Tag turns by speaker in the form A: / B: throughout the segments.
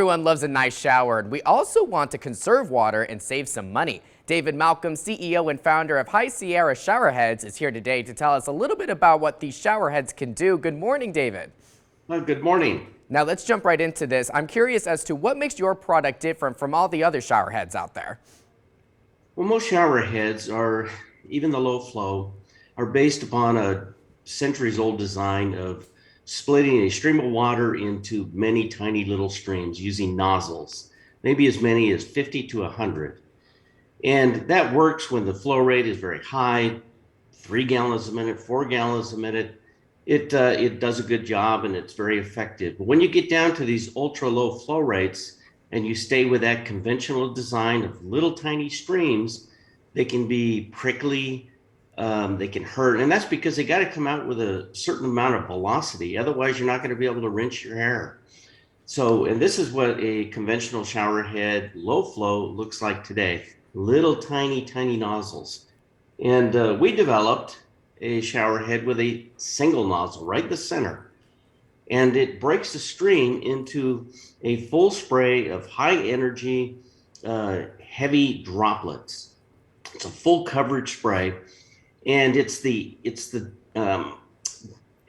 A: Everyone loves a nice shower, and we also want to conserve water and save some money. David Malcom, CEO and founder of High Sierra Showerheads, is here today to tell us a little bit about what these showerheads can do. Good morning, David.
B: Good morning.
A: Now let's jump right into this. I'm curious as to what makes your product different from all the other showerheads out there.
B: Well, most shower heads are, even the low flow, are based upon a centuries-old design of splitting a stream of water into many tiny little streams using nozzles, maybe as many as 50 to 100. And that works when the flow rate is very high, 3 gallons a minute, 4 gallons a minute. It does a good job and it's very effective. But when you get down to these ultra low flow rates and you stay with that conventional design of little tiny streams, they can be prickly, they can hurt, and that's because they got to come out with a certain amount of velocity. Otherwise, you're not going to be able to rinse your hair. So, and this is what a conventional shower head low flow looks like today. Little tiny nozzles. And we developed a shower head with a single nozzle right in the center. And it breaks the stream into a full spray of high energy, heavy droplets. It's a full coverage spray. And it's the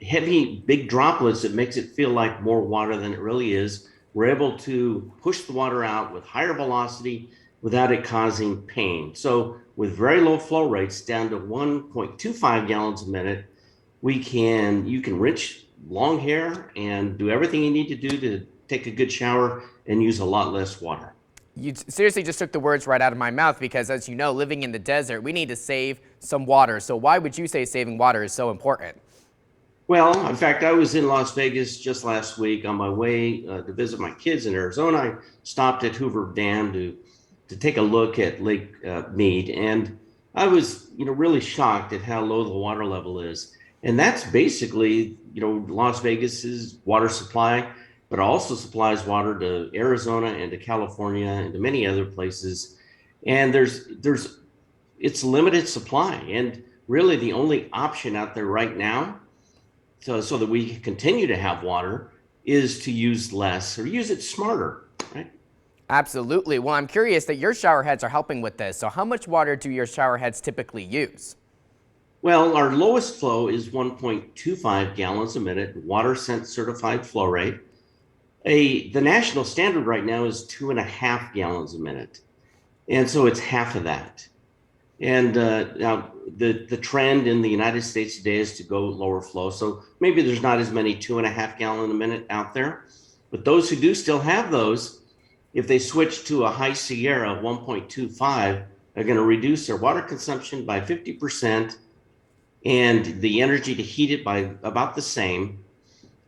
B: heavy, big droplets that makes it feel like more water than it really is. We're able to push the water out with higher velocity without it causing pain. So with very low flow rates down to 1.25 gallons a minute, you can rinse long hair and do everything you need to do to take a good shower and use a lot less water.
A: You seriously just took the words right out of my mouth because, as you know, living in the desert, we need to save some water. So why would you say saving water is so important?
B: Well, in fact, I was in Las Vegas just last week on my way to visit my kids in Arizona. I stopped at Hoover Dam to take a look at Lake Mead, and I was, really shocked at how low the water level is. And that's basically, Las Vegas's water supply, but also supplies water to Arizona and to California and to many other places. And it's limited supply, and really the only option out there right now so that we can continue to have water is to use less or use it smarter, right?
A: Absolutely. Well, I'm curious that your shower heads are helping with this. So how much water do your shower heads typically use?
B: Well, our lowest flow is 1.25 gallons a minute, water scent certified flow rate. The national standard right now is 2.5 gallons a minute. And so it's half of that. And now the trend in the United States today is to go lower flow. So maybe there's not as many 2.5 gallon a minute out there, but those who do still have those, if they switch to a High Sierra 1.25, are going to reduce their water consumption by 50% and the energy to heat it by about the same.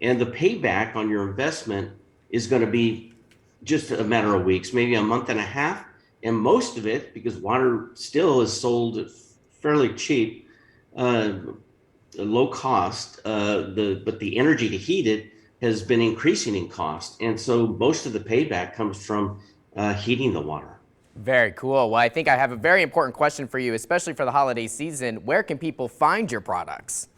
B: And the payback on your investment is going to be just a matter of weeks, maybe a month and a half. And most of it, because water still is sold fairly cheap, low cost, but the energy to heat it has been increasing in cost. And so most of the payback comes from heating the water.
A: Very cool. Well, I think I have a very important question for you, especially for the holiday season. Where can people find your products?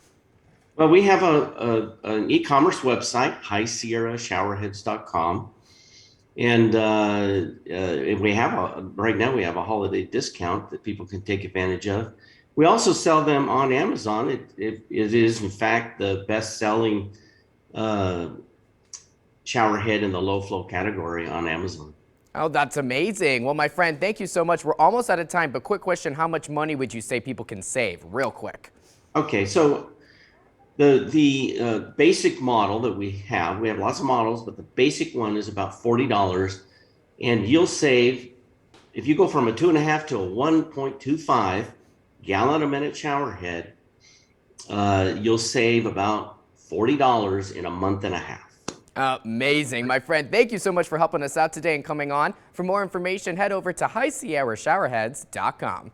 B: Well, we have an e-commerce website, highsierrashowerheads.com. And we have right now we have a holiday discount that people can take advantage of. We also sell them on Amazon. It is in fact the best-selling shower head in the low flow category on Amazon.
A: Oh, that's amazing. Well, my friend, thank you so much. We're almost out of time, but quick question: how much money would you say people can save, real quick?
B: Okay, so the basic model that we have lots of models, but the basic one is about $40, and you'll save, if you go from a 2.5 to a 1.25 gallon a minute shower head, you'll save about $40 in a month and a half.
A: Amazing. My friend, thank you so much for helping us out today and coming on. For more information, head over to highsierrashowerheads.com.